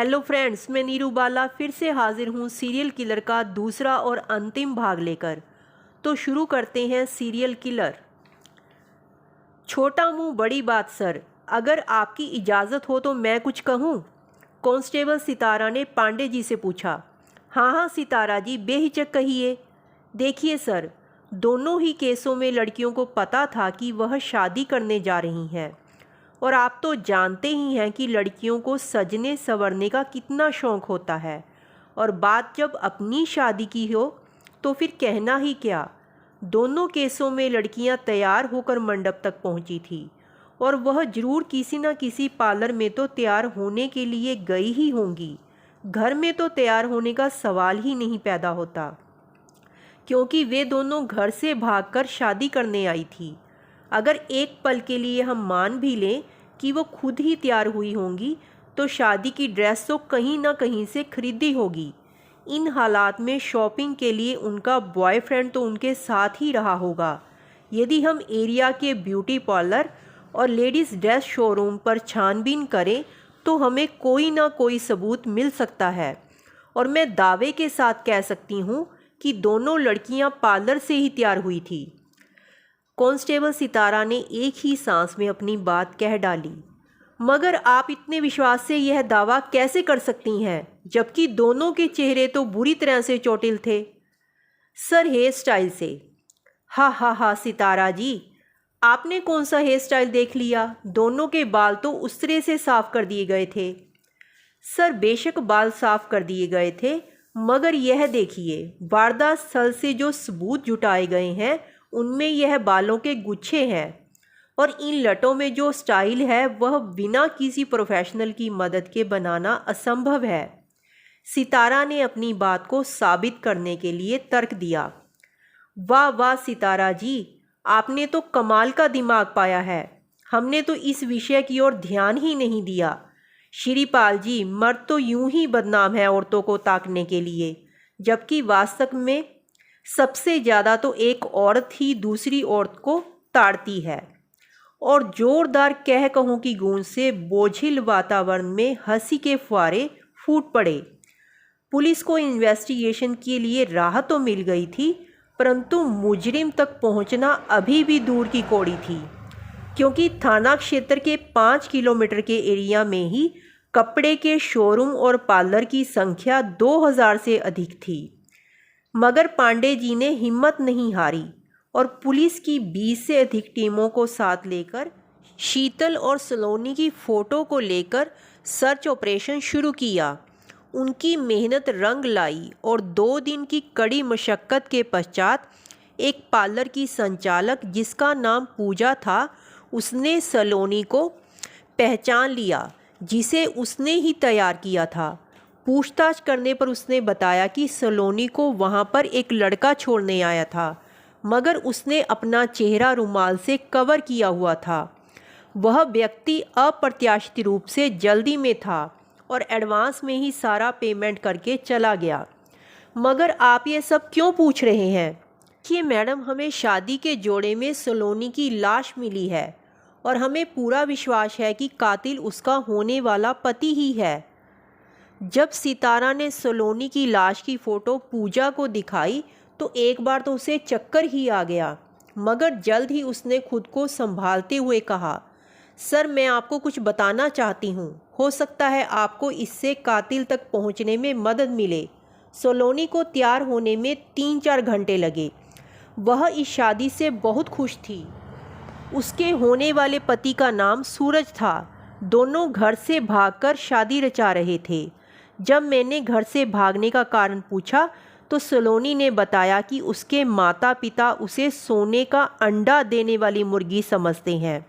Hello friends, मैं नीरू बाला फिर से हाजिर हूँ सीरियल किलर का दूसरा और अंतिम भाग लेकर। तो शुरू करते हैं सीरियल किलर। छोटा मुंह बड़ी बात सर, अगर आपकी इजाज़त हो तो मैं कुछ कहूँ? कांस्टेबल सितारा ने पांडे जी से पूछा। हाँ हाँ सितारा जी, बेहिचक कहिए। देखिए सर, दोनों ही केसों में लड़कियों को पता था कि वह शादी करने जा रही हैं, और आप तो जानते ही हैं कि लड़कियों को सजने संवरने का कितना शौक़ होता है, और बात जब अपनी शादी की हो तो फिर कहना ही क्या। दोनों केसों में लड़कियां तैयार होकर मंडप तक पहुंची थी, और वह ज़रूर किसी न किसी पार्लर में तो तैयार होने के लिए गई ही होंगी। घर में तो तैयार होने का सवाल ही नहीं पैदा होता, क्योंकि वे दोनों घर से भागकर शादी करने आई थी। अगर एक पल के लिए हम मान भी लें कि वो खुद ही तैयार हुई होंगी, तो शादी की ड्रेस तो कहीं ना कहीं से खरीदी होगी। इन हालात में शॉपिंग के लिए उनका बॉयफ्रेंड तो उनके साथ ही रहा होगा। यदि हम एरिया के ब्यूटी पार्लर और लेडीज़ ड्रेस शोरूम पर छानबीन करें तो हमें कोई ना कोई सबूत मिल सकता है, और मैं दावे के साथ कह सकती हूँ कि दोनों लड़कियाँ पार्लर से ही तैयार हुई थी। कांस्टेबल सितारा ने एक ही सांस में अपनी बात कह डाली। मगर आप इतने विश्वास से यह दावा कैसे कर सकती हैं, जबकि दोनों के चेहरे तो बुरी तरह से चोटिल थे? सर, हेयर स्टाइल से। हा सितारा जी, आपने कौन सा हेयर स्टाइल देख लिया? दोनों के बाल तो उस्तरे से साफ कर दिए गए थे। सर, बेशक बाल साफ कर दिए गए थे, मगर यह देखिए, वारदात स्थल से जो सबूत जुटाए गए हैं उनमें यह बालों के गुच्छे हैं, और इन लटों में जो स्टाइल है वह बिना किसी प्रोफेशनल की मदद के बनाना असंभव है। सितारा ने अपनी बात को साबित करने के लिए तर्क दिया। वाह वाह सितारा जी, आपने तो कमाल का दिमाग पाया है। हमने तो इस विषय की ओर ध्यान ही नहीं दिया। श्रीपाल जी, मर्द तो यूं ही बदनाम है औरतों को ताकने के लिए, जबकि वास्तव में सबसे ज़्यादा तो एक औरत ही दूसरी औरत को ताड़ती है। और जोरदार कह कहूँ की गूंज से बोझिल वातावरण में हंसी के फुहारे फूट पड़े। पुलिस को इन्वेस्टिगेशन के लिए राह तो मिल गई थी, परंतु मुजरिम तक पहुंचना अभी भी दूर की कौड़ी थी, क्योंकि थाना क्षेत्र के 5 किलोमीटर के एरिया में ही कपड़े के शोरूम और पार्लर की संख्या 2000 से अधिक थी। मगर पांडे जी ने हिम्मत नहीं हारी और पुलिस की 20 से अधिक टीमों को साथ लेकर शीतल और सलोनी की फ़ोटो को लेकर सर्च ऑपरेशन शुरू किया। उनकी मेहनत रंग लाई, और 2 दिन की कड़ी मशक्क़त के पश्चात एक पार्लर की संचालक जिसका नाम पूजा था, उसने सलोनी को पहचान लिया, जिसे उसने ही तैयार किया था। पूछताछ करने पर उसने बताया कि सलोनी को वहाँ पर एक लड़का छोड़ने आया था, मगर उसने अपना चेहरा रुमाल से कवर किया हुआ था। वह व्यक्ति अप्रत्याशित रूप से जल्दी में था और एडवांस में ही सारा पेमेंट करके चला गया। मगर आप ये सब क्यों पूछ रहे हैं? कि मैडम, हमें शादी के जोड़े में सलोनी की लाश मिली है, और हमें पूरा विश्वास है कि कातिल उसका होने वाला पति ही है। जब सितारा ने सलोनी की लाश की फ़ोटो पूजा को दिखाई तो एक बार तो उसे चक्कर ही आ गया, मगर जल्द ही उसने खुद को संभालते हुए कहा, सर, मैं आपको कुछ बताना चाहती हूँ। हो सकता है आपको इससे कातिल तक पहुँचने में मदद मिले। सलोनी को तैयार होने में 3-4 घंटे लगे। वह इस शादी से बहुत खुश थी। उसके होने वाले पति का नाम सूरज था। दोनों घर से भागकर शादी रचा रहे थे। जब मैंने घर से भागने का कारण पूछा तो सलोनी ने बताया कि उसके माता पिता उसे सोने का अंडा देने वाली मुर्गी समझते हैं।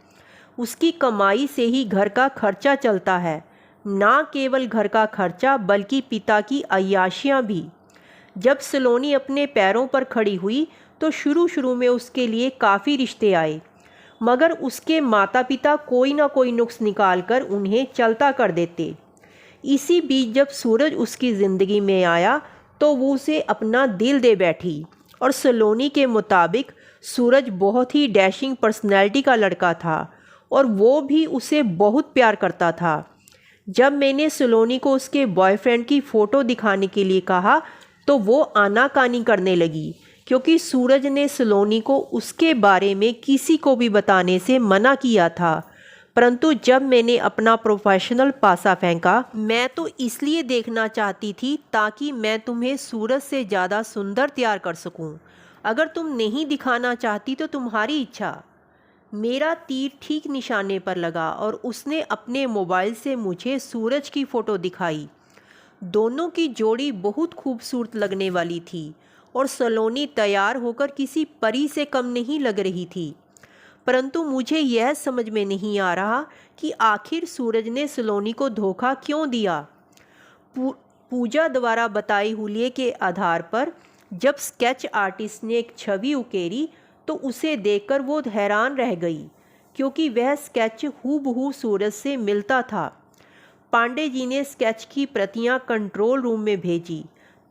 उसकी कमाई से ही घर का खर्चा चलता है, ना केवल घर का खर्चा बल्कि पिता की अय्याशियाँ भी। जब सलोनी अपने पैरों पर खड़ी हुई तो शुरू में उसके लिए काफ़ी रिश्ते आए, मगर उसके माता पिता कोई ना कोई नुक्स निकाल कर उन्हें चलता कर देते। इसी बीच जब सूरज उसकी ज़िंदगी में आया तो वो उसे अपना दिल दे बैठी, और सलोनी के मुताबिक सूरज बहुत ही डैशिंग पर्सनैलिटी का लड़का था, और वो भी उसे बहुत प्यार करता था। जब मैंने सलोनी को उसके बॉयफ्रेंड की फ़ोटो दिखाने के लिए कहा तो वो आनाकानी करने लगी, क्योंकि सूरज ने सलोनी को उसके बारे में किसी को भी बताने से मना किया था। परंतु जब मैंने अपना प्रोफेशनल पासा फेंका, मैं तो इसलिए देखना चाहती थी ताकि मैं तुम्हें सूरज से ज़्यादा सुंदर तैयार कर सकूं। अगर तुम नहीं दिखाना चाहती तो तुम्हारी इच्छा। मेरा तीर ठीक निशाने पर लगा और उसने अपने मोबाइल से मुझे सूरज की फ़ोटो दिखाई। दोनों की जोड़ी बहुत खूबसूरत लगने वाली थी और सलोनी तैयार होकर किसी परी से कम नहीं लग रही थी। परंतु मुझे यह समझ में नहीं आ रहा कि आखिर सूरज ने सलोनी को धोखा क्यों दिया। पूजा द्वारा बताई हुलिये के आधार पर जब स्केच आर्टिस्ट ने एक छवि उकेरी तो उसे देखकर वो हैरान रह गई, क्योंकि वह स्केच हूबहू सूरज से मिलता था। पांडे जी ने स्केच की प्रतियां कंट्रोल रूम में भेजी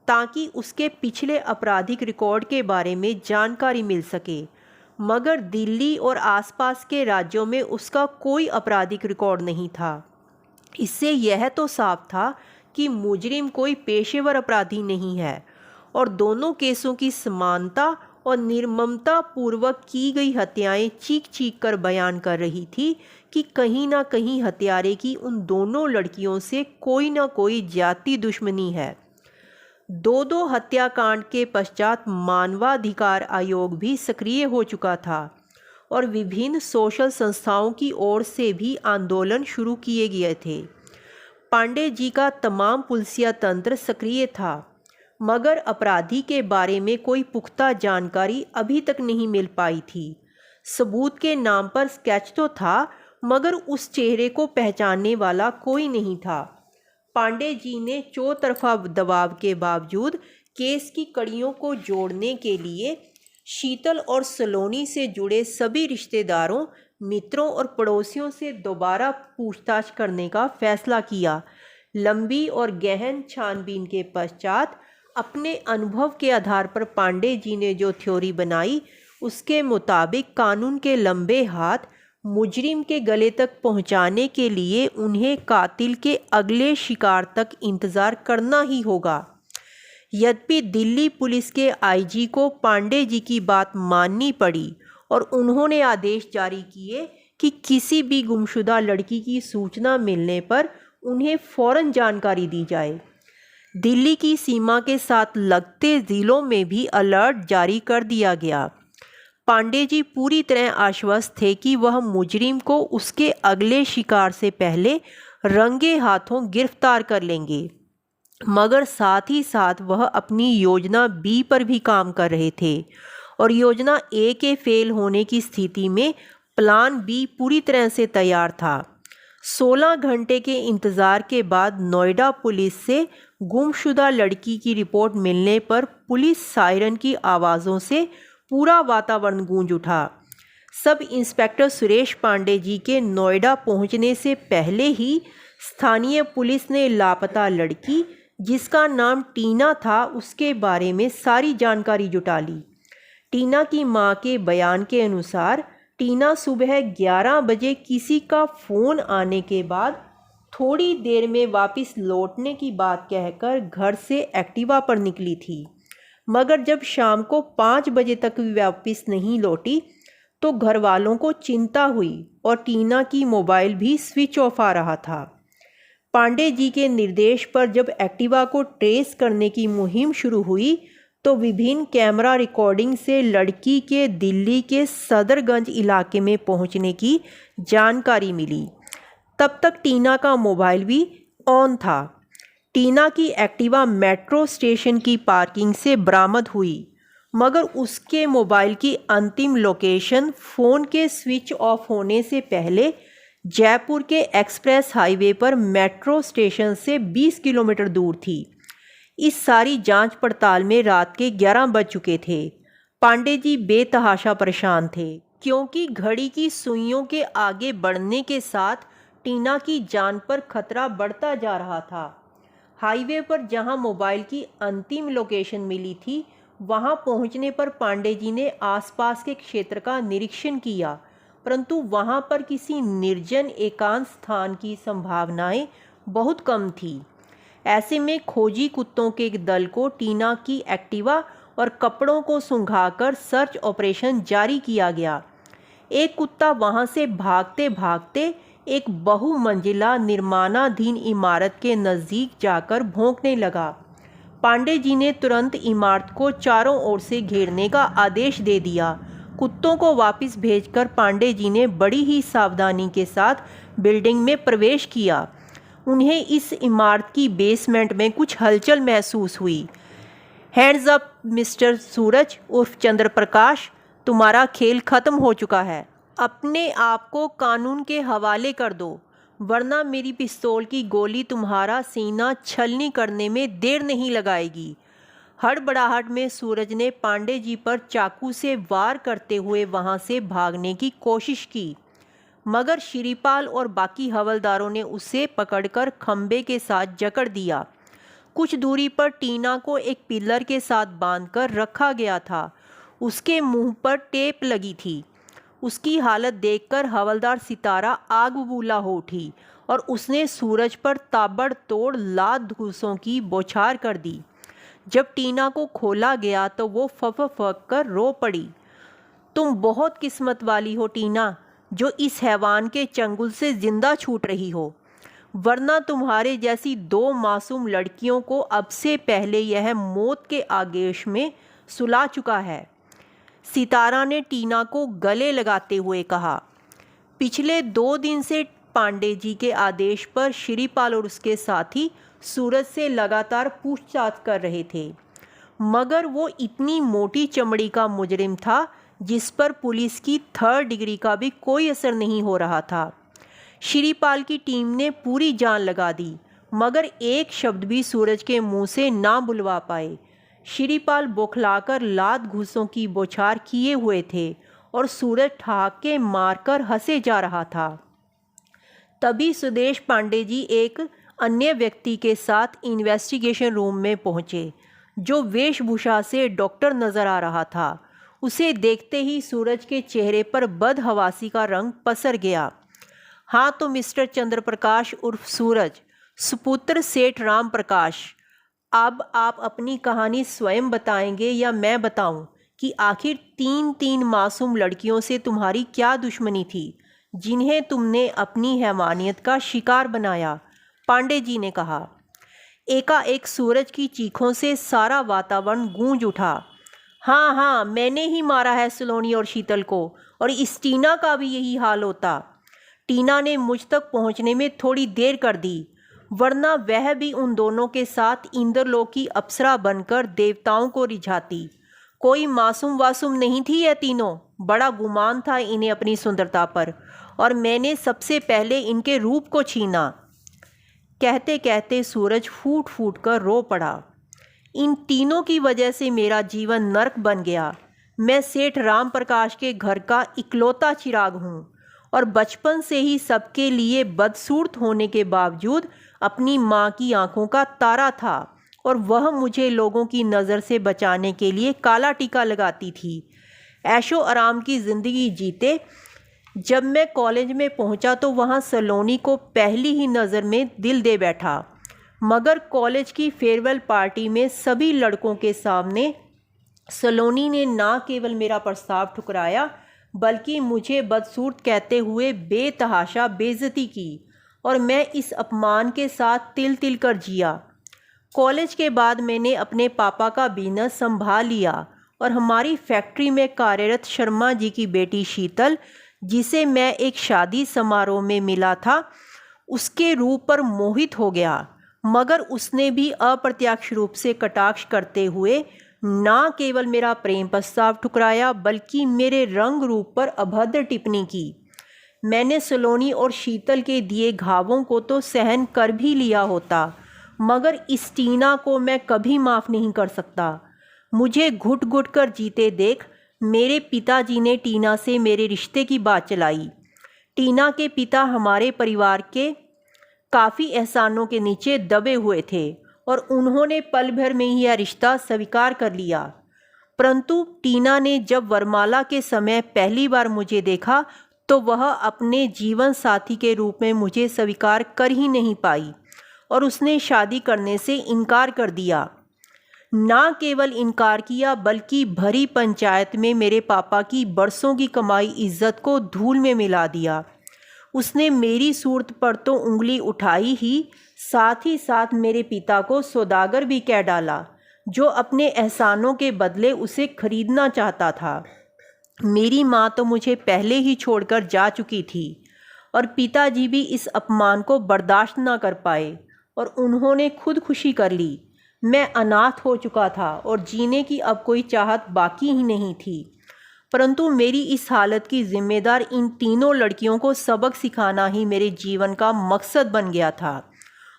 ताकि उसके पिछले आपराधिक रिकॉर्ड के बारे में जानकारी मिल सके, मगर दिल्ली और आसपास के राज्यों में उसका कोई आपराधिक रिकॉर्ड नहीं था। इससे यह तो साफ था कि मुजरिम कोई पेशेवर अपराधी नहीं है और दोनों केसों की समानता और निर्ममता पूर्वक की गई हत्याएं चीख चीख कर बयान कर रही थी कि कहीं ना कहीं हत्यारे की उन दोनों लड़कियों से कोई ना कोई जाति दुश्मनी है। दो हत्याकांड के पश्चात मानवाधिकार आयोग भी सक्रिय हो चुका था और विभिन्न सोशल संस्थाओं की ओर से भी आंदोलन शुरू किए गए थे। पांडे जी का तमाम पुलिसिया तंत्र सक्रिय था, मगर अपराधी के बारे में कोई पुख्ता जानकारी अभी तक नहीं मिल पाई थी। सबूत के नाम पर स्केच तो था, मगर उस चेहरे को पहचानने वाला कोई नहीं था। पांडे जी ने चौतरफा दबाव के बावजूद केस की कड़ियों को जोड़ने के लिए शीतल और सलोनी से जुड़े सभी रिश्तेदारों, मित्रों और पड़ोसियों से दोबारा पूछताछ करने का फैसला किया। लंबी और गहन छानबीन के पश्चात अपने अनुभव के आधार पर पांडे जी ने जो थ्योरी बनाई, उसके मुताबिक कानून के लंबे हाथ मुजरिम के गले तक पहुंचाने के लिए उन्हें कातिल के अगले शिकार तक इंतज़ार करना ही होगा। यद्यपि दिल्ली पुलिस के आईजी को पांडे जी की बात माननी पड़ी और उन्होंने आदेश जारी किए कि किसी भी गुमशुदा लड़की की सूचना मिलने पर उन्हें फ़ौरन जानकारी दी जाए। दिल्ली की सीमा के साथ लगते ज़िलों में भी अलर्ट जारी कर दिया गया। पांडे जी पूरी तरह आश्वस्त थे कि वह मुजरिम को उसके अगले शिकार से पहले रंगे हाथों गिरफ्तार कर लेंगे, मगर साथ ही साथ वह अपनी योजना बी पर भी काम कर रहे थे और योजना ए के फेल होने की स्थिति में प्लान बी पूरी तरह से तैयार था। 16 घंटे के इंतज़ार के बाद नोएडा पुलिस से गुमशुदा लड़की की रिपोर्ट मिलने पर पुलिस सायरन की आवाज़ों से पूरा वातावरण गूंज उठा। सब इंस्पेक्टर सुरेश पांडे जी के नोएडा पहुंचने से पहले ही स्थानीय पुलिस ने लापता लड़की, जिसका नाम टीना था, उसके बारे में सारी जानकारी जुटा ली। टीना की मां के बयान के अनुसार टीना सुबह 11 बजे किसी का फ़ोन आने के बाद थोड़ी देर में वापस लौटने की बात कहकर घर से एक्टिवा पर निकली थी, मगर जब शाम को 5 बजे तक भी वापस नहीं लौटी तो घर वालों को चिंता हुई और टीना की मोबाइल भी स्विच ऑफ आ रहा था। पांडे जी के निर्देश पर जब एक्टिवा को ट्रेस करने की मुहिम शुरू हुई तो विभिन्न कैमरा रिकॉर्डिंग से लड़की के दिल्ली के सदरगंज इलाके में पहुंचने की जानकारी मिली। तब तक टीना का मोबाइल भी ऑन था। टीना की एक्टिवा मेट्रो स्टेशन की पार्किंग से बरामद हुई, मगर उसके मोबाइल की अंतिम लोकेशन फ़ोन के स्विच ऑफ होने से पहले जयपुर के एक्सप्रेस हाईवे पर मेट्रो स्टेशन से 20 किलोमीटर दूर थी। इस सारी जांच पड़ताल में रात के 11 बज चुके थे। पांडे जी बेतहाशा परेशान थे, क्योंकि घड़ी की सुइयों के आगे बढ़ने के साथ टीना की जान पर खतरा बढ़ता जा रहा था। हाईवे पर जहां मोबाइल की अंतिम लोकेशन मिली थी, वहां पहुंचने पर पांडे जी ने आसपास के क्षेत्र का निरीक्षण किया, परंतु वहां पर किसी निर्जन एकांत स्थान की संभावनाएं बहुत कम थी। ऐसे में खोजी कुत्तों के एक दल को टीना की एक्टिवा और कपड़ों को सूंघाकर सर्च ऑपरेशन जारी किया गया। एक कुत्ता वहां से भागते भागते एक बहुमंजिला निर्माणाधीन इमारत के नज़दीक जाकर भौंकने लगा। पांडे जी ने तुरंत इमारत को चारों ओर से घेरने का आदेश दे दिया। कुत्तों को वापस भेजकर पांडे जी ने बड़ी ही सावधानी के साथ बिल्डिंग में प्रवेश किया। उन्हें इस इमारत की बेसमेंट में कुछ हलचल महसूस हुई। हैंड्स अप मिस्टर सूरज उर्फ चंद्र प्रकाश, तुम्हारा खेल खत्म हो चुका है। अपने आप को कानून के हवाले कर दो, वरना मेरी पिस्तौल की गोली तुम्हारा सीना छलनी करने में देर नहीं लगाएगी। हड़बड़ाहट में सूरज ने पांडे जी पर चाकू से वार करते हुए वहां से भागने की कोशिश की, मगर श्रीपाल और बाकी हवलदारों ने उसे पकड़कर खंबे के साथ जकड़ दिया। कुछ दूरी पर टीना को एक पिलर के साथ बांधकर रखा गया था। उसके मुंह पर टेप लगी थी। उसकी हालत देखकर हवलदार सितारा आग बबूला हो उठी और उसने सूरज पर ताबड़तोड़ लात घूंसों की बौछार कर दी। जब टीना को खोला गया तो वो फक कर रो पड़ी। तुम बहुत किस्मत वाली हो टीना, जो इस हैवान के चंगुल से जिंदा छूट रही हो, वरना तुम्हारे जैसी 2 मासूम लड़कियों को अब से पहले यह मौत के आगोश में सुला चुका है। सितारा ने टीना को गले लगाते हुए कहा। पिछले 2 दिन से पांडे जी के आदेश पर श्रीपाल और उसके साथी सूरज से लगातार पूछताछ कर रहे थे, मगर वो इतनी मोटी चमड़ी का मुजरिम था जिस पर पुलिस की 3rd डिग्री का भी कोई असर नहीं हो रहा था। श्रीपाल की टीम ने पूरी जान लगा दी, मगर एक शब्द भी सूरज के मुंह से ना बुलवा पाए। श्रीपाल बौखलाकर लात घूंसों की बौछार किए हुए थे और सूरज ठहाके मारकर हंसे जा रहा था। तभी सुदेश पांडे जी एक अन्य व्यक्ति के साथ इन्वेस्टिगेशन रूम में पहुंचे, जो वेशभूषा से डॉक्टर नजर आ रहा था। उसे देखते ही सूरज के चेहरे पर बदहवासी का रंग पसर गया। हाँ तो मिस्टर चंद्र प्रकाश उर्फ सूरज, सुपुत्र सेठ राम प्रकाश, अब आप अपनी कहानी स्वयं बताएंगे या मैं बताऊं कि आखिर 3 मासूम लड़कियों से तुम्हारी क्या दुश्मनी थी, जिन्हें तुमने अपनी हैवानियत का शिकार बनाया? पांडे जी ने कहा। एकाएक सूरज की चीखों से सारा वातावरण गूंज उठा। हाँ हाँ, मैंने ही मारा है सलोनी और शीतल को, और इस टीना का भी यही हाल होता। टीना ने मुझ तक पहुंचने में थोड़ी देर कर दी, वरना वह भी उन दोनों के साथ इंद्रलोक की अप्सरा बनकर देवताओं को रिझाती। कोई मासूम वासूम नहीं थी यह तीनों। बड़ा गुमान था इन्हें अपनी सुंदरता पर, और मैंने सबसे पहले इनके रूप को छीना। कहते कहते सूरज फूट फूट कर रो पड़ा। इन तीनों की वजह से मेरा जीवन नर्क बन गया। मैं सेठ राम प्रकाश के घर का इकलौता चिराग हूँ, और बचपन से ही सबके लिए बदसूरत होने के बावजूद अपनी माँ की आंखों का तारा था, और वह मुझे लोगों की नज़र से बचाने के लिए काला टीका लगाती थी। ऐशो आराम की ज़िंदगी जीते। जब मैं कॉलेज में पहुंचा तो वहां सलोनी को पहली ही नज़र में दिल दे बैठा, मगर कॉलेज की फेयरवेल पार्टी में सभी लड़कों के सामने सलोनी ने ना केवल मेरा प्रस्ताव ठुकराया, बल्कि मुझे बदसूरत कहते हुए बेतहाशा बेइज्जती की, और मैं इस अपमान के साथ तिल तिल कर जिया। कॉलेज के बाद मैंने अपने पापा का बिजनेस संभाल लिया, और हमारी फैक्ट्री में कार्यरत शर्मा जी की बेटी शीतल, जिसे मैं एक शादी समारोह में मिला था, उसके रूप पर मोहित हो गया। मगर उसने भी अप्रत्यक्ष रूप से कटाक्ष करते हुए ना केवल मेरा प्रेम प्रस्ताव ठुकराया, बल्कि मेरे रंग रूप पर अभद्र टिप्पणी की। मैंने सलोनी और शीतल के दिए घावों को तो सहन कर भी लिया होता, मगर इस टीना को मैं कभी माफ़ नहीं कर सकता। मुझे घुट घुट कर जीते देख मेरे पिताजी ने टीना से मेरे रिश्ते की बात चलाई। टीना के पिता हमारे परिवार के काफ़ी एहसानों के नीचे दबे हुए थे, और उन्होंने पल भर में ही यह रिश्ता स्वीकार कर लिया। परंतु टीना ने जब वरमाला के समय पहली बार मुझे देखा तो वह अपने जीवन साथी के रूप में मुझे स्वीकार कर ही नहीं पाई। और उसने शादी करने से इनकार कर दिया। ना केवल इनकार किया बल्कि भरी पंचायत में मेरे पापा की बरसों की कमाई इज्जत को धूल में मिला दिया। उसने मेरी सूरत पर तो उंगली उठाई ही साथ मेरे पिता को सौदागर भी कह डाला, जो अपने एहसानों के बदले उसे खरीदना चाहता था। मेरी माँ तो मुझे पहले ही छोड़कर जा चुकी थी और पिताजी भी इस अपमान को बर्दाश्त ना कर पाए और उन्होंने खुदकुशी कर ली। मैं अनाथ हो चुका था और जीने की अब कोई चाहत बाकी ही नहीं थी। परंतु मेरी इस हालत की जिम्मेदार इन तीनों लड़कियों को सबक सिखाना ही मेरे जीवन का मकसद बन गया था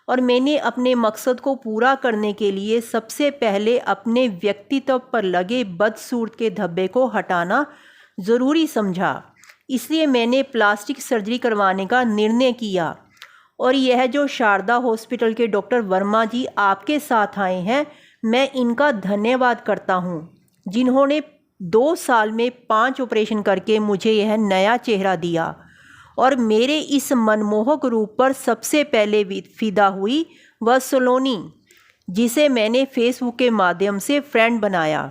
और मैंने अपने मकसद को पूरा करने के लिए सबसे पहले अपने व्यक्तित्व पर लगे बदसूरत के धब्बे को हटाना ज़रूरी समझा। इसलिए मैंने प्लास्टिक सर्जरी करवाने का निर्णय किया और यह जो शारदा हॉस्पिटल के डॉक्टर वर्मा जी आपके साथ आए हैं, मैं इनका धन्यवाद करता हूँ, जिन्होंने 2 साल में 5 ऑपरेशन करके मुझे यह नया चेहरा दिया और मेरे इस मनमोहक रूप पर सबसे पहले फिदा हुई वह सलोनी, जिसे मैंने फेसबुक के माध्यम से फ्रेंड बनाया।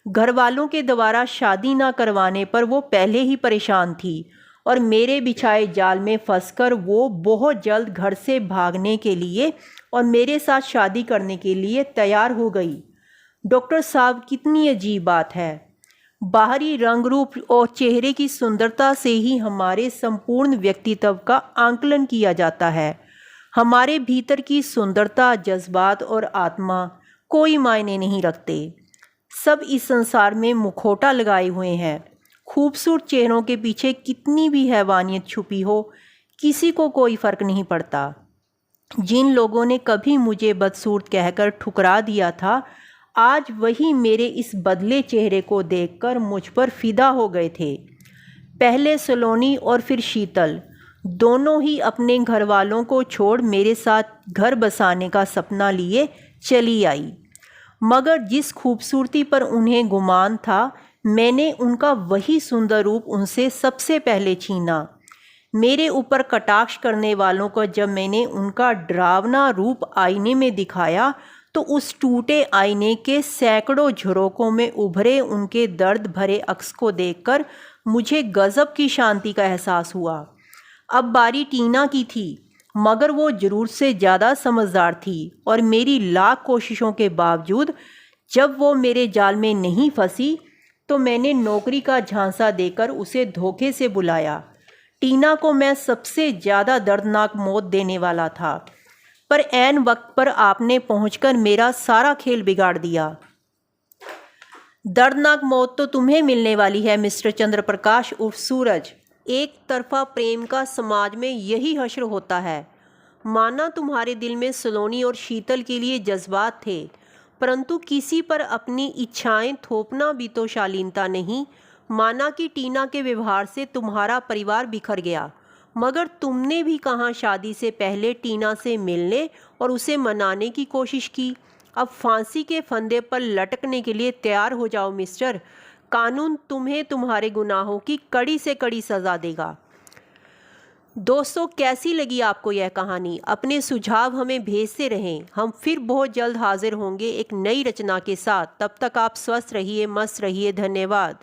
घर वालों के द्वारा शादी ना करवाने पर वो पहले ही परेशान थी और मेरे बिछाए जाल में फंसकर वो बहुत जल्द घर से भागने के लिए और मेरे साथ शादी करने के लिए तैयार हो गई। डॉक्टर साहब, कितनी अजीब बात है। बाहरी रंग रूप और चेहरे की सुंदरता से ही हमारे संपूर्ण व्यक्तित्व का आंकलन किया जाता है। हमारे भीतर की सुंदरता, जज्बात और आत्मा कोई मायने नहीं रखते। सब इस संसार में मुखौटा लगाए हुए हैं। खूबसूरत चेहरों के पीछे कितनी भी हैवानियत छुपी हो, किसी को कोई फ़र्क नहीं पड़ता। जिन लोगों ने कभी मुझे बदसूरत कहकर ठुकरा दिया था, आज वही मेरे इस बदले चेहरे को देखकर मुझ पर फिदा हो गए थे। पहले सलोनी और फिर शीतल, दोनों ही अपने घर वालों को छोड़ मेरे साथ घर बसाने का सपना लिए चली आई। मगर जिस खूबसूरती पर उन्हें गुमान था, मैंने उनका वही सुंदर रूप उनसे सबसे पहले छीना। मेरे ऊपर कटाक्ष करने वालों को जब मैंने उनका डरावना रूप आईने में दिखाया, तो उस टूटे आईने के सैकड़ों झरोकों में उभरे उनके दर्द भरे अक्स को देखकर मुझे गजब की शांति का एहसास हुआ। अब बारी टीना की थी, मगर वो ज़रूरत से ज़्यादा समझदार थी और मेरी लाख कोशिशों के बावजूद जब वो मेरे जाल में नहीं फंसी, तो मैंने नौकरी का झांसा देकर उसे धोखे से बुलाया। टीना को मैं सबसे ज़्यादा दर्दनाक मौत देने वाला था, पर ऐन वक्त पर आपने पहुंचकर मेरा सारा खेल बिगाड़ दिया। दर्दनाक मौत तो तुम्हें मिलने वाली है मिस्टर चंद्र प्रकाश उर्फ सूरज। एक तरफा प्रेम का समाज में यही हश्र होता है। माना तुम्हारे दिल में सलोनी और शीतल के लिए जज्बात थे, परंतु किसी पर अपनी इच्छाएं थोपना भी तो शालीनता नहीं। माना कि टीना के व्यवहार से तुम्हारा परिवार बिखर गया, मगर तुमने भी कहाँ शादी से पहले टीना से मिलने और उसे मनाने की कोशिश की। अब फांसी के फंदे पर लटकने के लिए तैयार हो जाओ मिस्टर। कानून तुम्हें तुम्हारे गुनाहों की कड़ी से कड़ी सज़ा देगा। दोस्तों, कैसी लगी आपको यह कहानी? अपने सुझाव हमें भेजते रहें। हम फिर बहुत जल्द हाजिर होंगे एक नई रचना के साथ। तब तक आप स्वस्थ रहिए, मस्त रहिए। धन्यवाद।